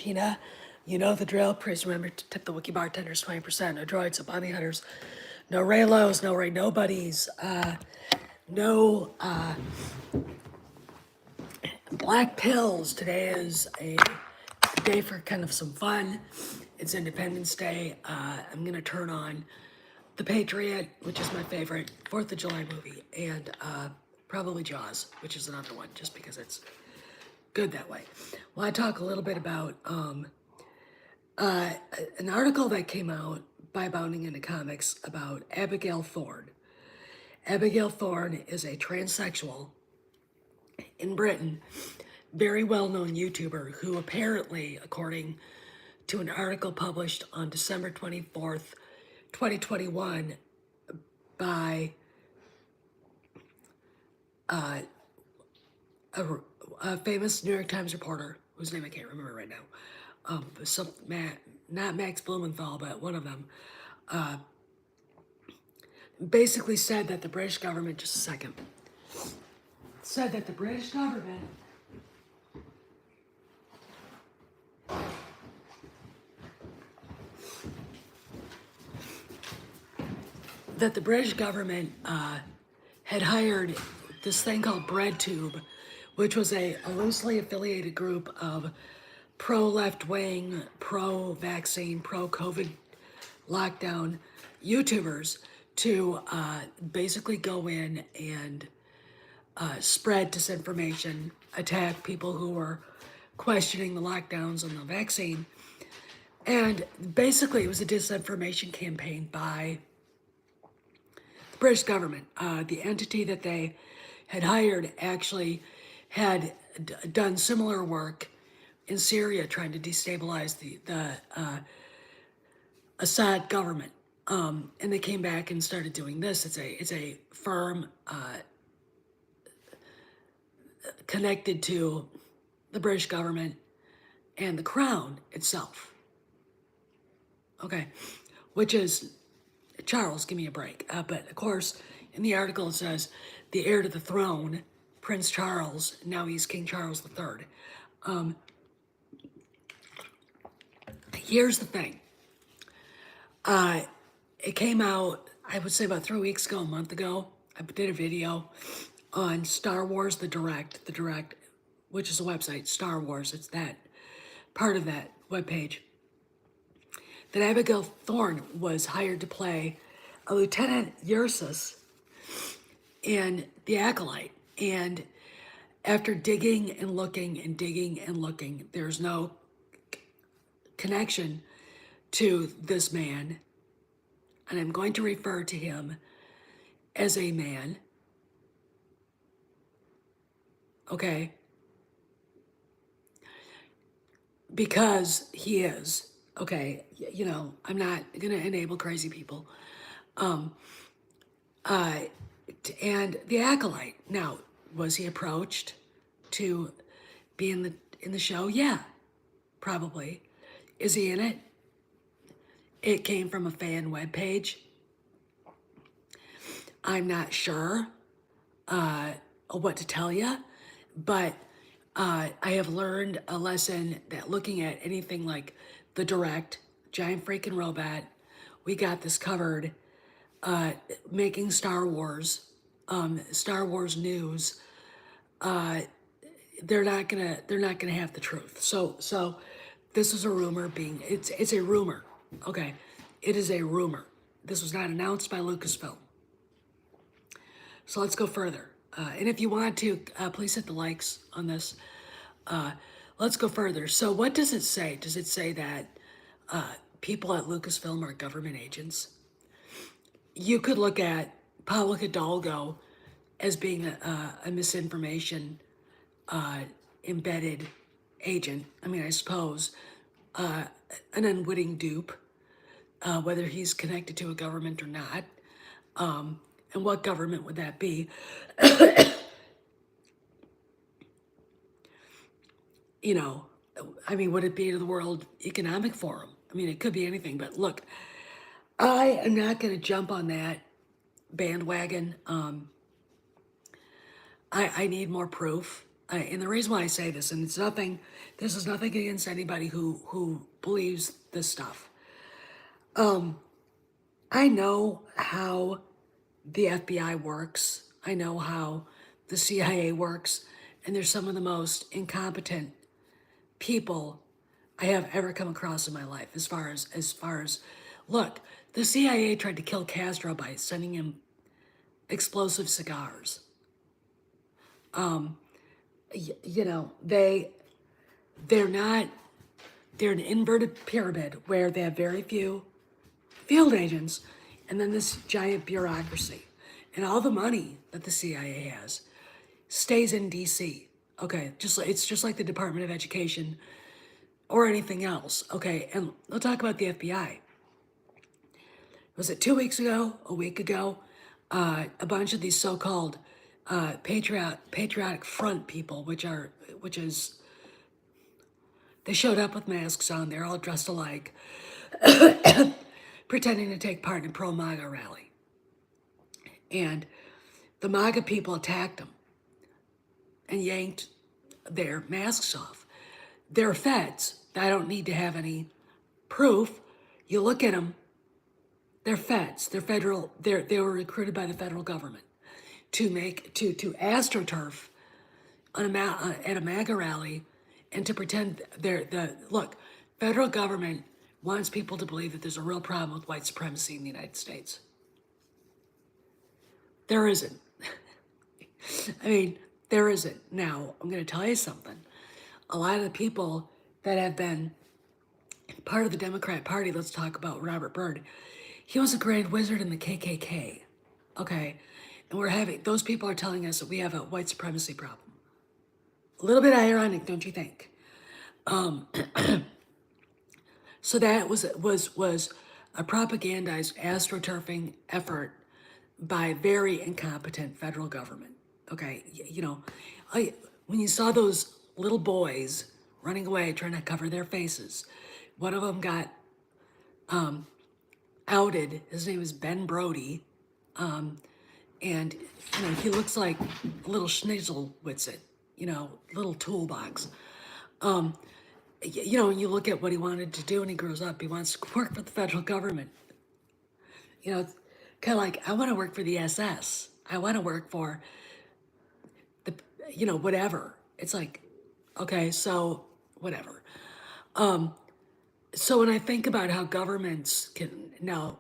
Tina. You know the drill. Please remember to tip the wiki bartenders 20%. No droids, no bounty hunters, no Raylos, no Ray Nobodies, no black pills. Today is a day for kind of some fun. It's Independence Day. I'm going to turn on The Patriot, which is my favorite 4th of July movie, and probably Jaws, which is another one, just because it's good that way. Well, I talk a little bit about an article that came out by Bounding into Comics about Abigail Thorne. Abigail Thorne is a transsexual in Britain, very well-known YouTuber who apparently, according to an article published on December 24th, 2021 by a famous New York Times reporter, whose name I can't remember right now, not Max Blumenthal, but one of them, basically said that the British government, just a second, said that the British government had hired this thing called BreadTube, which was a loosely affiliated group of pro-left-wing, pro-vaccine, pro-COVID lockdown YouTubers to basically go in and spread disinformation, attack people who were questioning the lockdowns and the vaccine. And basically it was a disinformation campaign by the British government. The entity that they had hired actually had done similar work in Syria, trying to destabilize the Assad government. And they came back and started doing this. It's a firm connected to the British government and the Crown itself. Okay, which is, Charles, give me a break. But of course, in the article it says the heir to the throne, Prince Charles, now he's King Charles III. Here's the thing. It came out, I would say about 3 weeks ago, a month ago. I did a video on Star Wars, the Direct, which is a website, Star Wars, it's that part of that webpage, that Abigail Thorne was hired to play a Lieutenant Ursus in The Acolyte. And after digging and looking and digging and looking, there's no connection to this man. And I'm going to refer to him as a man. Okay? Because he is. Okay, you know, I'm not gonna enable crazy people. And The Acolyte. Now, was he approached to be in the show? Yeah, probably. Is he in it? It came from a fan webpage. I'm not sure what to tell you, but I have learned a lesson that looking at anything like The Direct, Giant Freaking Robot, We Got This Covered, making Star Wars news, they're not gonna have the truth. So this is a rumor it's a rumor. Okay, it is a rumor. This was not announced by Lucasfilm. So let's go further. And if you want to, please hit the likes on this. Let's go further. So what does it say? Does it say that people at Lucasfilm are government agents? You could look at Pablo Hidalgo as being a misinformation embedded agent. I mean, I suppose an unwitting dupe, whether he's connected to a government or not. And what government would that be? You know, I mean, would it be to the World Economic Forum? I mean, it could be anything, but look, I am not going to jump on that bandwagon. I need more proof. And the reason why I say this, and this is nothing against anybody who believes this stuff. I know how the FBI works. I know how the CIA works, and they're some of the most incompetent people I have ever come across in my life. As far as, look, the CIA tried to kill Castro by sending him explosive cigars. You know, they're not they're an inverted pyramid where they have very few field agents and then this giant bureaucracy. And all the money that the CIA has stays in DC. Okay, it's just like the Department of Education or anything else. Okay, and we'll talk about the FBI. Was it 2 weeks ago, a week ago? A bunch of these so-called patriotic front people, which is they showed up with masks on. They're all dressed alike, pretending to take part in a pro-MAGA rally. And the MAGA people attacked them and yanked their masks off. They're feds. I don't need to have any proof. You look at them, they're feds. They're federal. They were recruited by the federal government to astroturf at a MAGA rally and to pretend look, federal government wants people to believe that there's a real problem with white supremacy in the United States. There isn't. I mean, there isn't. Now, I'm going to tell you something. A lot of the people that have been part of the Democrat Party, let's talk about Robert Byrd. He was a grand wizard in the KKK. Okay? And those people are telling us that we have a white supremacy problem. A little bit ironic, don't you think? So that was a propagandized astroturfing effort by very incompetent federal government. Okay, you know, when you saw those little boys running away trying to cover their faces, one of them got outed. His name is Ben Brody, and you know he looks like a little Schnitzelwitz, little toolbox. You know, when you look at what he wanted to do when he grows up, he wants to work for the federal government. You know, it's kind of like, I want to work for the SS. I want to work for the, whatever. It's like, okay, so whatever. So when I think about how governments now,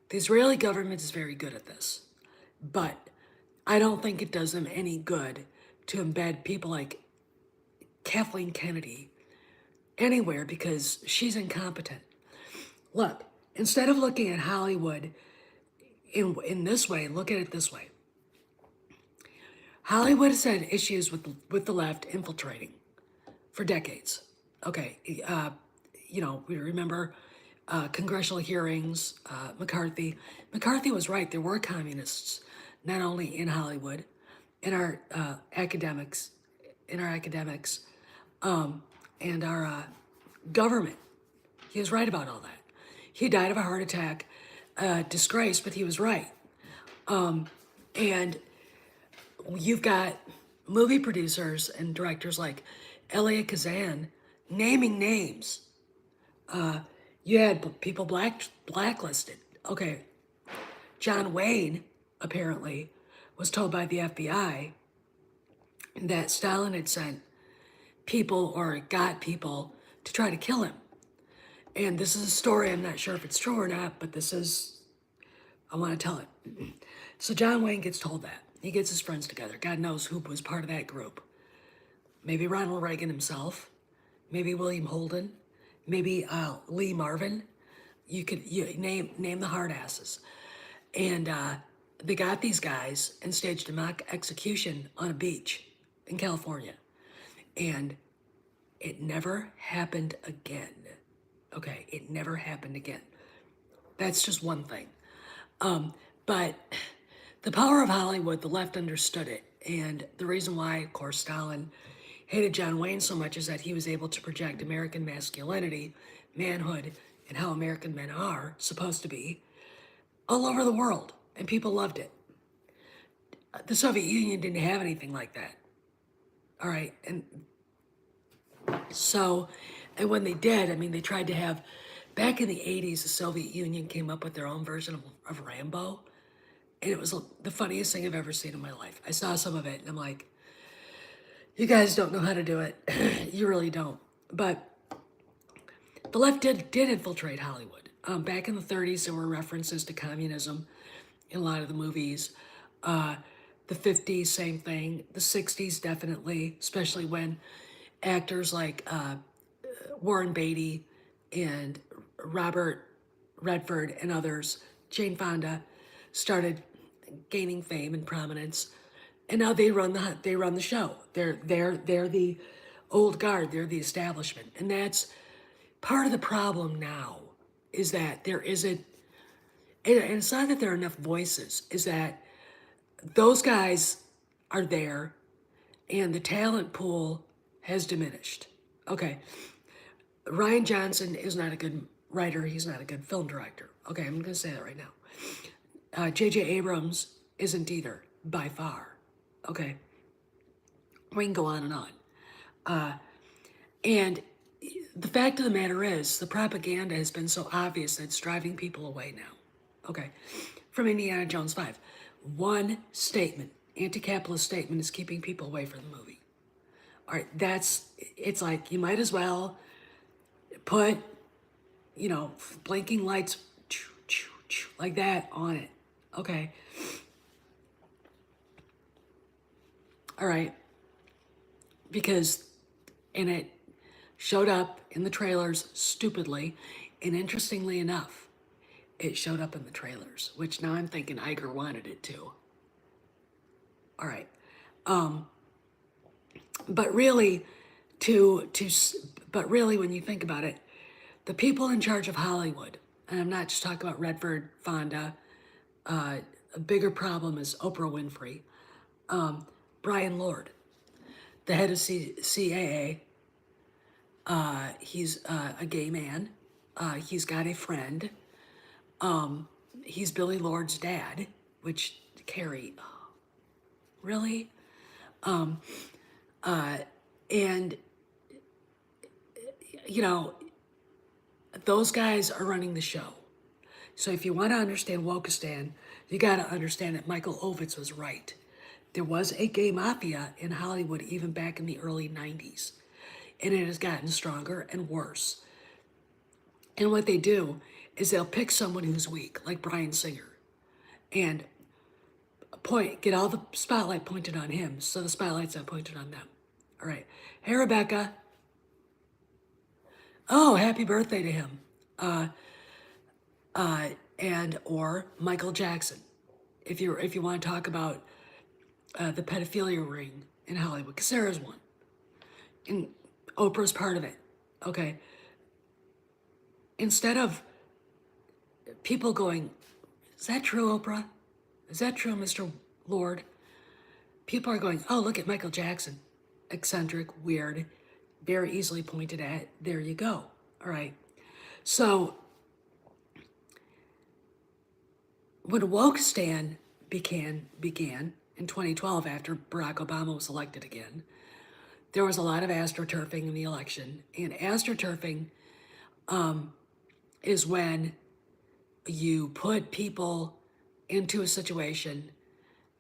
the Israeli government is very good at this, but I don't think it does them any good to embed people like Kathleen Kennedy anywhere because she's incompetent. Look, instead of looking at Hollywood in this way, look at it this way. Hollywood has had issues with the left infiltrating for decades. Okay, we remember congressional hearings, McCarthy. McCarthy was right. There were communists, not only in Hollywood, in our academics, and our government. He was right about all that. He died of a heart attack, disgrace, but he was right. And you've got movie producers and directors like Elia Kazan naming names. You had people blacklisted. Okay, John Wayne apparently was told by the FBI that Stalin had sent people or got people to try to kill him. And this is a story, I'm not sure if it's true or not, but I want to tell it. So John Wayne gets told that. He gets his friends together. God knows who was part of that group. Maybe Ronald Reagan himself, maybe William Holden, maybe Lee Marvin. You name the hard asses. And they got these guys and staged a mock execution on a beach in California. And it never happened again. Okay, it never happened again. That's just one thing. But the power of Hollywood, the left understood it. And the reason why, of course, Stalin hated John Wayne so much is that he was able to project American masculinity, manhood, and how American men are supposed to be all over the world. And people loved it. The Soviet Union didn't have anything like that. All right. And so, and when they did, I mean, they tried to have, back in the 80s, the Soviet Union came up with their own version of Rambo. And it was the funniest thing I've ever seen in my life. I saw some of it and I'm like, you guys don't know how to do it. You really don't. But the left did infiltrate Hollywood. Back in the 30s, there were references to communism in a lot of the movies. The 50s, same thing. The 60s, definitely, especially when actors like Warren Beatty and Robert Redford and others, Jane Fonda, started gaining fame and prominence, and now they run the show. They're the old guard. They're the establishment, and that's part of the problem now. Is that there isn't, and it's not that there are enough voices. Is that those guys are there, and the talent pool has diminished. Okay, Ryan Johnson is not a good writer. He's not a good film director. Okay, I'm going to say that right now. J.J. Abrams isn't either, by far. Okay, we can go on and on. And the fact of the matter is, the propaganda has been so obvious that it's driving people away now. Okay, from Indiana Jones 5. One statement, anti-capitalist statement, is keeping people away from the movie. All right, it's like you might as well put, blinking lights like that on it. Okay. All right. Because, and it showed up in the trailers stupidly, and interestingly enough, it showed up in the trailers, which now I'm thinking Iger wanted it to. All right. But really, but really, when you think about it, the people in charge of Hollywood, and I'm not just talking about Redford, Fonda, a bigger problem is Oprah Winfrey, Brian Lord, the head of CAA. He's a gay man. He's got a friend. He's Billy Lord's dad, which Carrie, really? And, those guys are running the show. So if you want to understand Wokistan, you got to understand that Michael Ovitz was right. There was a gay mafia in Hollywood even back in the early 90s. And it has gotten stronger and worse. And what they do is they'll pick someone who's weak, like Bryan Singer, and get all the spotlight pointed on him, so the spotlight's not pointed on them. All right. Hey, Rebecca. Oh, happy birthday to him. And or Michael Jackson, if you want to talk about the pedophilia ring in Hollywood, because there is one, and Oprah's part of it. Okay. Instead of people going, "Is that true, Oprah? Is that true, Mr. Lord?" People are going, "Oh, look at Michael Jackson, eccentric, weird, very easily pointed at. There you go." All right. So when Wokistan began in 2012, after Barack Obama was elected again, there was a lot of astroturfing in the election. And astroturfing is when you put people into a situation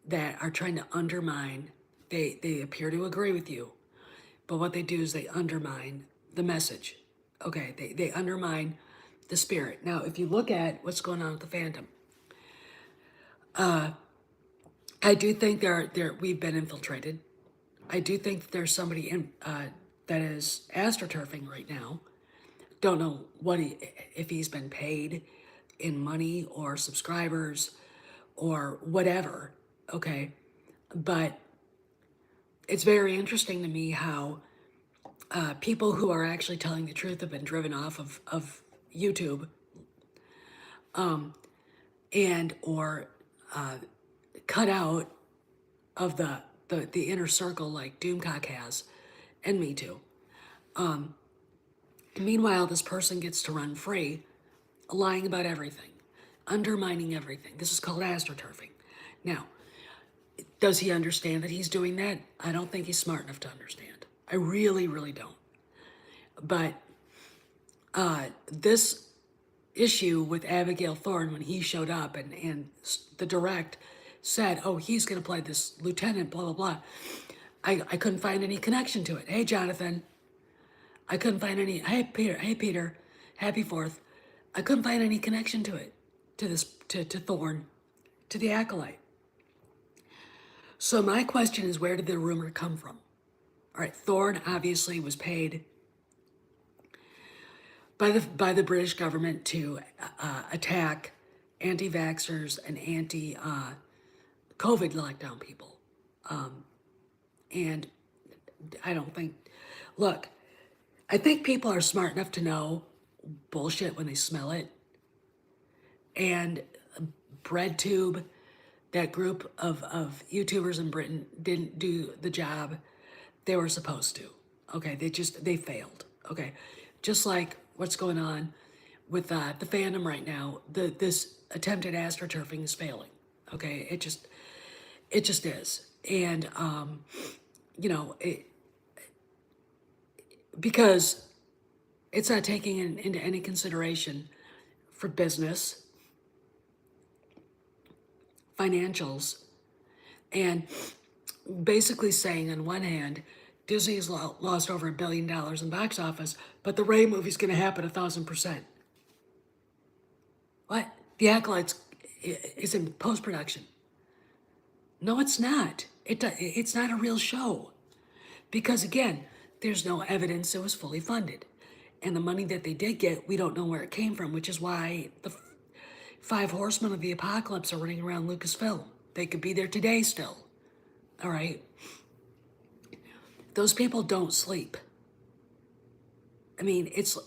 that are trying to undermine, they appear to agree with you, but what they do is they undermine the message. Okay, they undermine the spirit. Now, if you look at what's going on with the fandom, I do think we've been infiltrated. I do think that there's somebody that is astroturfing right now. Don't know if he's been paid in money or subscribers or whatever. Okay, but it's very interesting to me how people who are actually telling the truth have been driven off of YouTube, and or cut out of the inner circle like Doomcock has, and me too. Meanwhile, this person gets to run free, lying about everything, undermining everything. This is called astroturfing. Now, Does he understand that he's doing that? I don't think he's smart enough to understand. I really, really don't. But this issue with Abigail Thorne, when he showed up and the direct said, oh, he's going to play this lieutenant, blah, blah, blah. I couldn't find any connection to it. Hey, Jonathan. I couldn't find any. Hey, Peter. Hey, Peter. Happy 4th. I couldn't find any connection to it, to this, to Thorne, to the Acolyte. So my question is, where did the rumor come from? All right, Thorne obviously was paid by the British government to attack anti-vaxxers and anti-COVID lockdown people. And I don't think, look, I think people are smart enough to know bullshit when they smell it. And BreadTube, that group of YouTubers in Britain, didn't do the job they were supposed to. Okay, they failed. Okay, just like what's going on with the fandom right now, this attempted astroturfing is failing. Okay, it just is. And you know, because it's not taking into any consideration for business, financials, and basically saying on one hand, Disney's lost over $1 billion in box office, but the Ray movie's going to happen 1,000%. What? The Acolytes is in post-production. No, it's not. It's not a real show. Because again, there's no evidence it was fully funded. And the money that they did get, we don't know where it came from, which is why the 5 Horsemen of the Apocalypse are running around Lucasfilm. They could be there today still. All right? Those people don't sleep. I mean, it's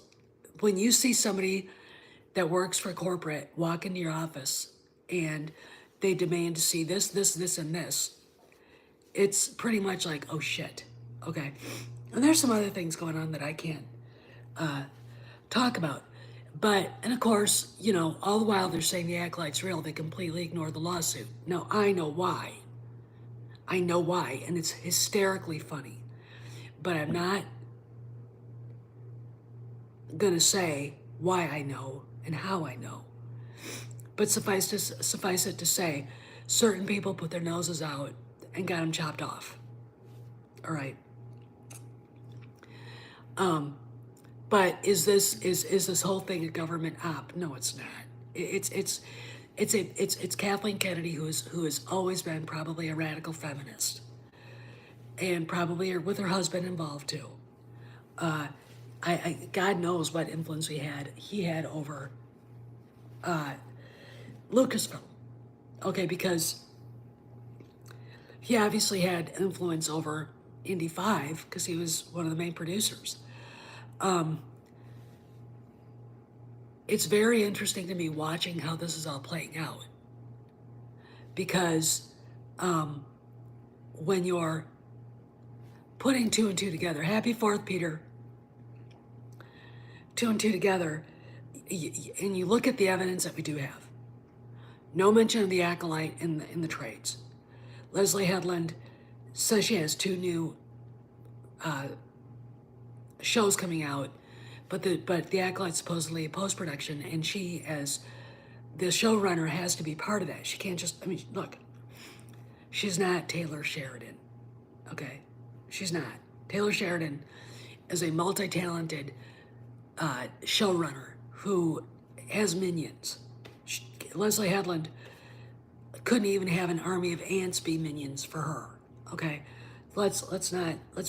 when you see somebody that works for corporate walk into your office and they demand to see this, and this, it's pretty much like, oh shit, okay. And there's some other things going on that I can't talk about. But, and of course, you know, all the while they're saying the Acolyte's real, they completely ignore the lawsuit. Now, I know why. I know why, and it's hysterically funny. But I'm not gonna say why I know and how I know. But suffice it to say, certain people put their noses out and got them chopped off. All right. But is this whole thing a government op? No, it's not. It's Kathleen Kennedy, who has always been probably a radical feminist, and probably with her husband involved too. God knows what influence he had over Lucasfilm. Okay, because he obviously had influence over Indy 5 because he was one of the main producers. It's very interesting to me watching how this is all playing out, because when you're putting 2 and 2 together, happy 4th, Peter, 2 and 2 together, and you look at the evidence that we do have. No mention of the Acolyte in the trades. Leslie Headland says she has 2 new shows coming out, but the Acolyte's supposedly a post-production, and she, as the showrunner, has to be part of that. She can't just, I mean, look, she's not Taylor Sheridan, okay? She's not. Taylor Sheridan is a multi-talented showrunner who has minions. Leslie Headland couldn't even have an army of ants be minions for her, okay? Let's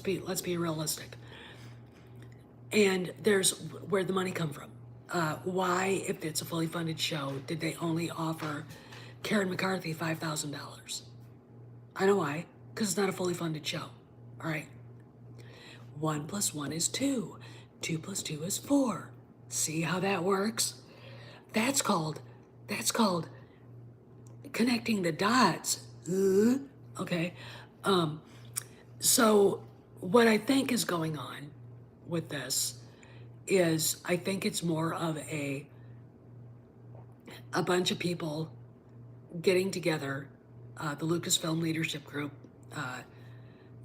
be realistic. And there's where'd the money come from? Why, if it's a fully funded show, did they only offer Karen McCarthy $5,000? I know why, because it's not a fully funded show. All right. 1 + 1 is 2. 2 + 2 is 4. See how that works? That's called connecting the dots. Okay. So what I think is going on with this is, I think it's more of a bunch of people getting together the Lucasfilm Leadership Group.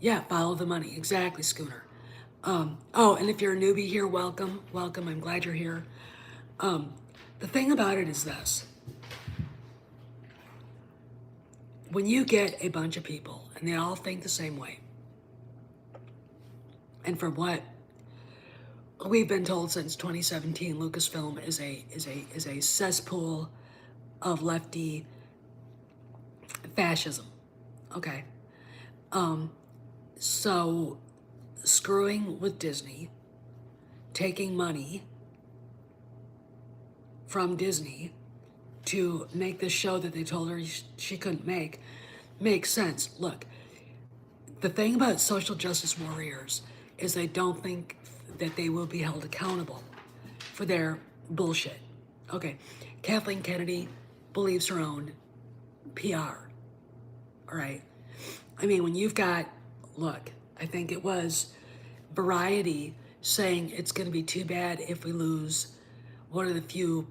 Yeah, follow the money. Exactly, Schooner. Oh, and if you're a newbie here, welcome, welcome. I'm glad you're here. The thing about it is this. When you get a bunch of people and they all think the same way, and from what we've been told since 2017, Lucasfilm is a cesspool of lefty fascism. Okay. So screwing with Disney, taking money from Disney to make this show that they told her she couldn't make makes sense. Look, the thing about social justice warriors is they don't think that they will be held accountable for their bullshit. Okay, Kathleen Kennedy believes her own PR, all right? I mean, when you've got, look, I think it was Variety saying it's going to be too bad if we lose one of the few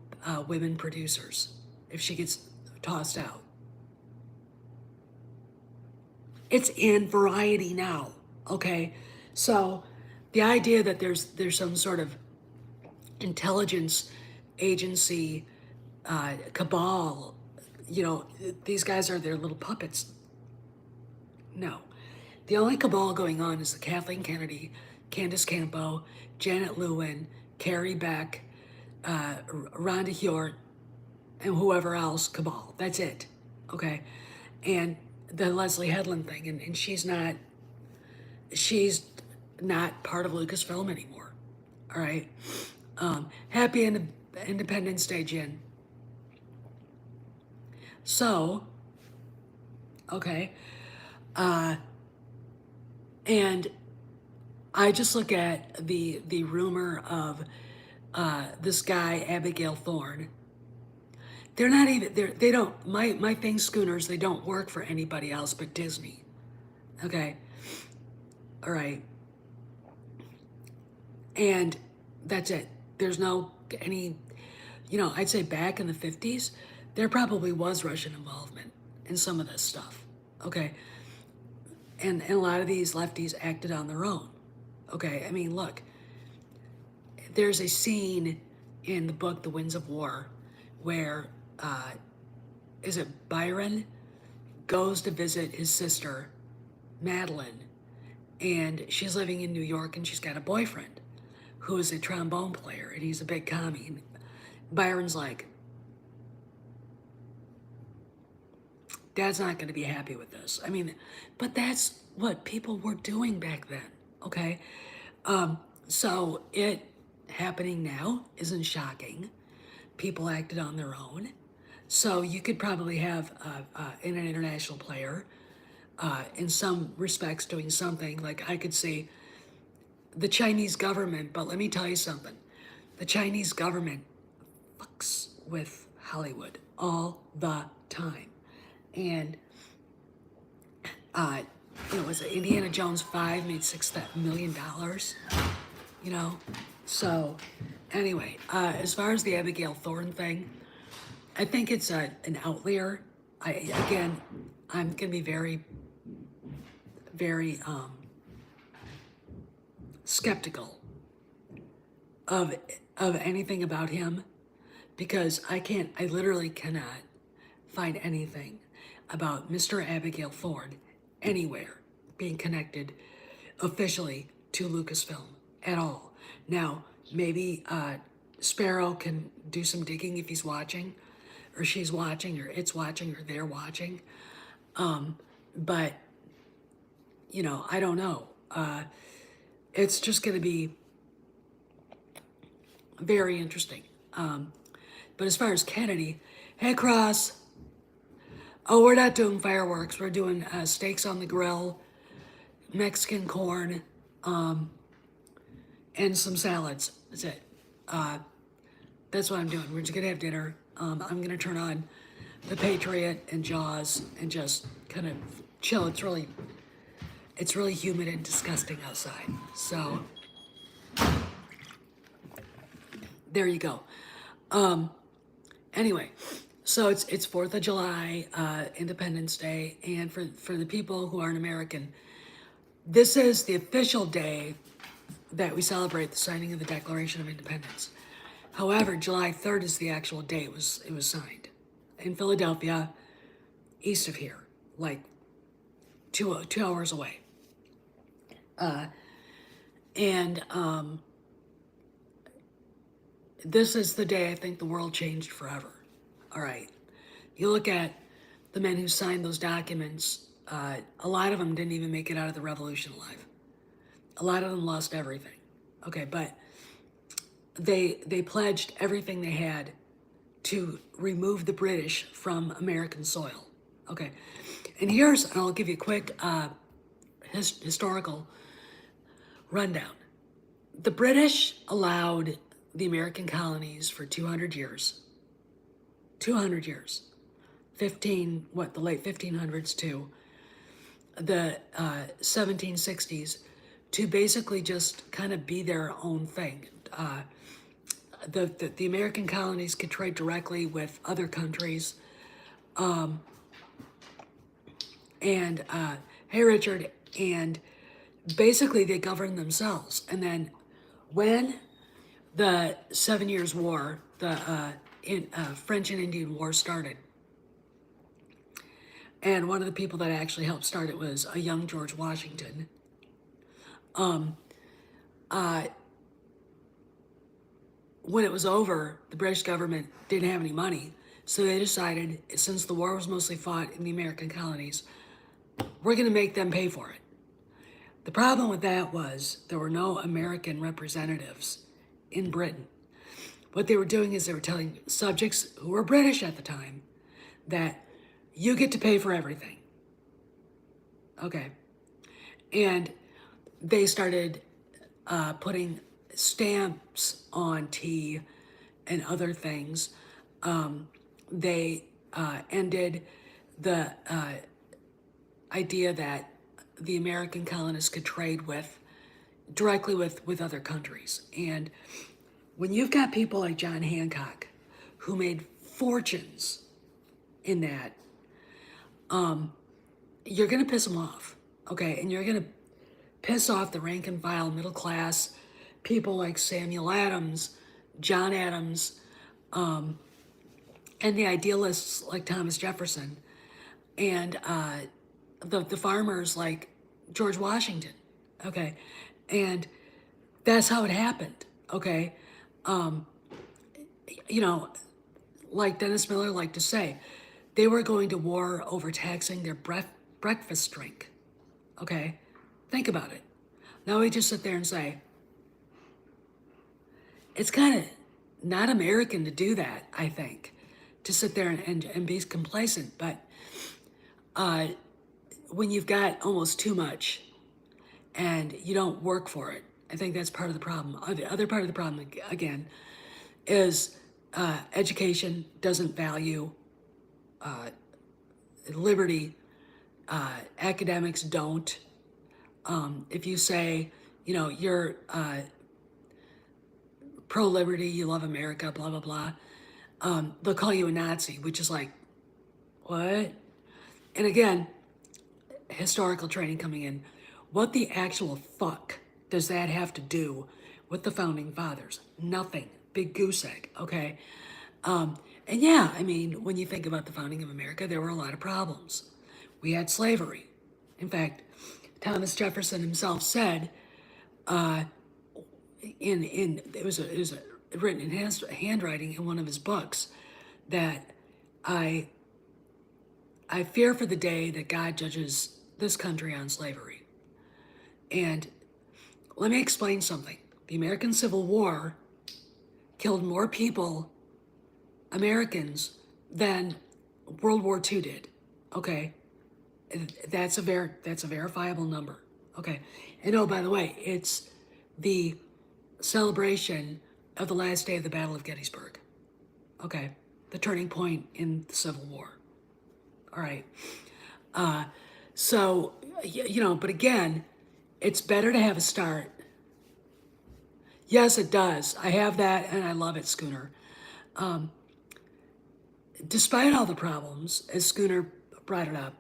women producers, if she gets tossed out. It's in Variety now, okay? So the idea that there's some sort of intelligence agency cabal, you know, these guys are their little puppets. No. The only cabal going on is the Kathleen Kennedy, Candace Campo, Janet Lewin, Carrie Beck, Rhonda Hjort, and whoever else cabal. That's it, okay? And the Leslie Headland thing, and she's not part of Lucasfilm anymore, all right? Happy Independence Day, Jen. So, okay, and I just look at the rumor of this guy, Abigail Thorne. They're not even, they don't, my thing, Schooners, they don't work for anybody else but Disney. Okay. All right. And that's it. There's no, any, you know, I'd say back in the 50s, there probably was Russian involvement in some of this stuff. Okay. And a lot of these lefties acted on their own. Okay. I mean, look, there's a scene in the book, The Winds of War, where, is it Byron goes to visit his sister, Madeline, and she's living in New York and she's got a boyfriend who is a trombone player and he's a big commie. And Byron's like, Dad's not going to be happy with this. I mean, but that's what people were doing back then, okay? So it happening now isn't shocking. People acted on their own. So you could probably have an international player in some respects doing something. Like I could see the Chinese government, but let me tell you something. The Chinese government fucks with Hollywood all the time. And, you know, was it Indiana Jones 5 made $6 million, you know? So anyway, as far as the Abigail Thorne thing, I think it's an outlier. I'm going to be very, very skeptical of anything about him because I literally cannot find anything about Mr. Abigail Thorne anywhere being connected officially to Lucasfilm at all. Now, maybe Sparrow can do some digging if he's watching, or she's watching, or it's watching, or they're watching. But, you know, I don't know. It's just going to be very interesting. But as far as Kennedy, hey, Cross. Oh, we're not doing fireworks. We're doing steaks on the grill, Mexican corn, and some salads. That's it. That's what I'm doing. We're just going to have dinner. I'm going to turn on The Patriot and Jaws and just kind of chill. It's really humid and disgusting outside. So there you go. Anyway, So it's 4th of July, Independence Day, and for the people who aren't American, this is the official day that we celebrate the signing of the Declaration of Independence. However, July 3rd is the actual day it was signed in Philadelphia, east of here, like two hours away. And this is the day I think the world changed forever. All right. You look at the men who signed those documents, a lot of them didn't even make it out of the revolution alive. A lot of them lost everything. Okay, but they pledged everything they had to remove the British from American soil. Okay, and I'll give you a quick historical rundown. The British allowed the American colonies for 200 years. 200 years. The late 1500s to the 1760s to basically just kind of be their own thing. The American colonies could trade directly with other countries. And hey, Richard, and basically they governed themselves. And then when the 7 Years' War, the French and Indian War started, and one of the people that actually helped start it was a young George Washington. When it was over, the British government didn't have any money, so they decided, since the war was mostly fought in the American colonies, we're going to make them pay for it. The problem with that was there were no American representatives in Britain. What they were doing is they were telling subjects who were British at the time that you get to pay for everything. Okay. And they started putting stamps on tea and other things. They ended the idea that the American colonists could trade directly with other countries. And when you've got people like John Hancock, who made fortunes in that, you're going to piss them off, okay? And you're going to piss off the rank and file middle class people like Samuel Adams, John Adams, and the idealists like Thomas Jefferson, and the farmers like George Washington, okay? And that's how it happened, okay? Like Dennis Miller liked to say, they were going to war over taxing their breakfast drink, okay? Think about it. Now we just sit there and say, it's kind of not American to do that, I think, to sit there and be complacent. But when you've got almost too much and you don't work for it, I think that's part of the problem. The other part of the problem, again, is education doesn't value liberty. Academics don't. If you say, you're pro-liberty, you love America, blah, blah, blah, they'll call you a Nazi, which is like, what? And again, historical training coming in. What the actual fuck does that have to do with the Founding Fathers? Nothing. Big goose egg, okay? And yeah, I mean, when you think about the founding of America, there were a lot of problems. We had slavery. In fact, Thomas Jefferson himself said, it was written in handwriting in one of his books, that I fear for the day that God judges this country on slavery. And let me explain something. The American Civil War killed more people, Americans, than World War II did. Okay, that's a verifiable number. Okay, and oh, by the way, it's the celebration of the last day of the Battle of Gettysburg. Okay, the turning point in the Civil War. All right. So, but again, it's better to have a start. Yes, it does. I have that, and I love it, Schooner. despite all the problems, as Schooner brought it up,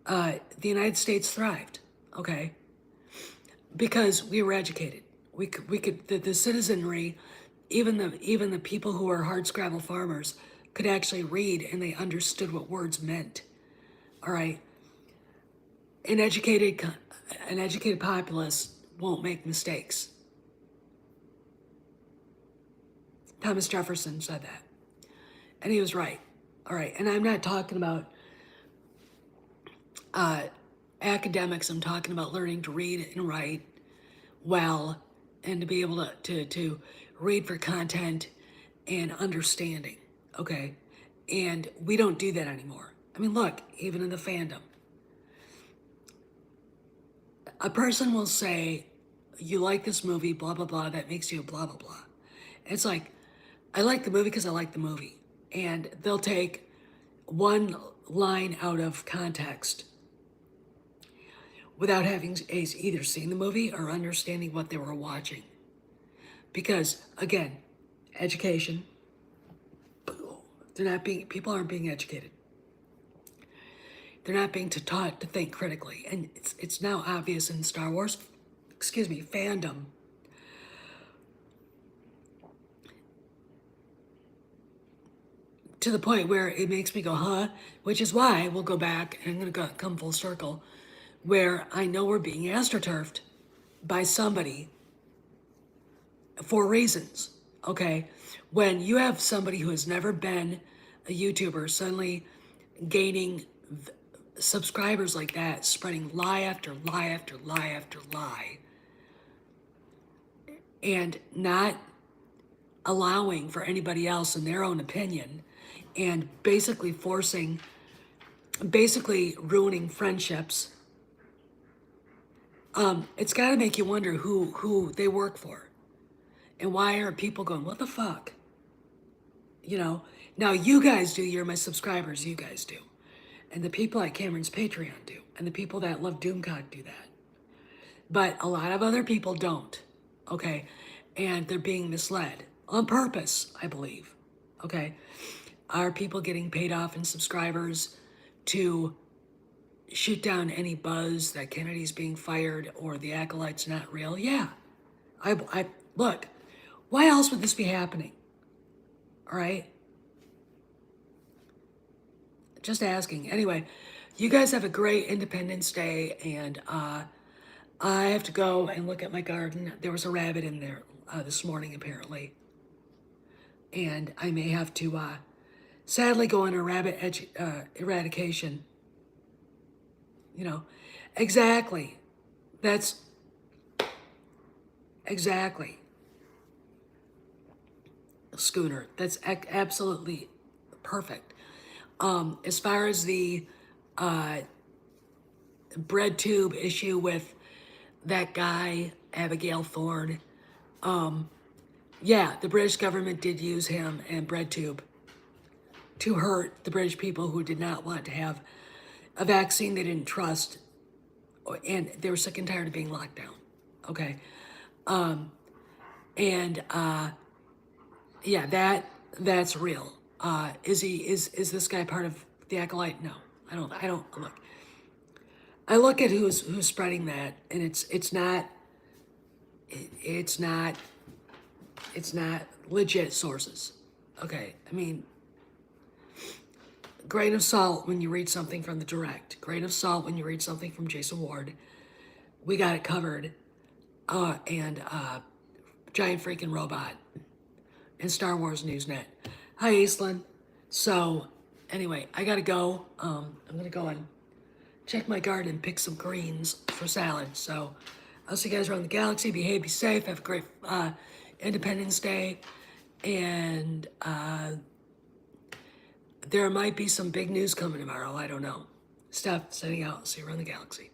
the United States thrived, okay? Because we were educated. We could the citizenry, even the people who are hardscrabble farmers could actually read and they understood what words meant. All right. An educated an educated populace won't make mistakes. Thomas Jefferson said that. And he was right. All right. And I'm not talking about academics. I'm talking about learning to read and write well and to be able to read for content and understanding. Okay. And we don't do that anymore. I mean, look, even in the fandom, a person will say, you like this movie, blah, blah, blah, that makes you blah, blah, blah. It's like, I like the movie because I like the movie. And they'll take one line out of context without having either seen the movie or understanding what they were watching. Because, again, education, people aren't being educated. They're not being taught to think critically. And it's now obvious in Star Wars, fandom, to the point where it makes me go, huh? Which is why we'll go back, and I'm going to come full circle, where I know we're being astroturfed by somebody for reasons, okay? When you have somebody who has never been a YouTuber suddenly gaining subscribers like that, spreading lie after lie after lie after lie, and not allowing for anybody else in their own opinion, and basically ruining friendships, it's got to make you wonder who they work for. And why are people going, what the fuck? You know, now you guys do, you're my subscribers, you guys do. And the people at Cameron's Patreon do. And the people that love Doomcock do that. But a lot of other people don't, okay? And they're being misled on purpose, I believe, okay? Are people getting paid off in subscribers to shoot down any buzz that Kennedy's being fired or the Acolyte's not real? Yeah. I look, why else would this be happening? All right? Just asking. Anyway, you guys have a great Independence Day, and I have to go and look at my garden. There was a rabbit in there this morning, apparently. And I may have to sadly go on a rabbit eradication. You know, exactly. That's exactly. Schooner. That's absolutely perfect. As far as the bread tube issue with that guy, Abigail Thorne, yeah, the British government did use him and BreadTube to hurt the British people who did not want to have a vaccine they didn't trust, and they were sick and tired of being locked down. Okay, yeah, that's real. Is this guy part of the Acolyte? No, I don't look. I look at who's spreading that, and it's not legit sources. Okay, I mean, grain of salt when you read something from the Direct. Grain of salt when you read something from Jason Ward. We got it covered. And Giant Freaking Robot and Star Wars Newsnet. Hi, Aislinn. So, anyway, I gotta go. I'm gonna go and check my garden and pick some greens for salad. So, I'll see you guys around the galaxy. Behave, be safe. Have a great Independence Day. And there might be some big news coming tomorrow. I don't know. Steph, sending out. See you around the galaxy.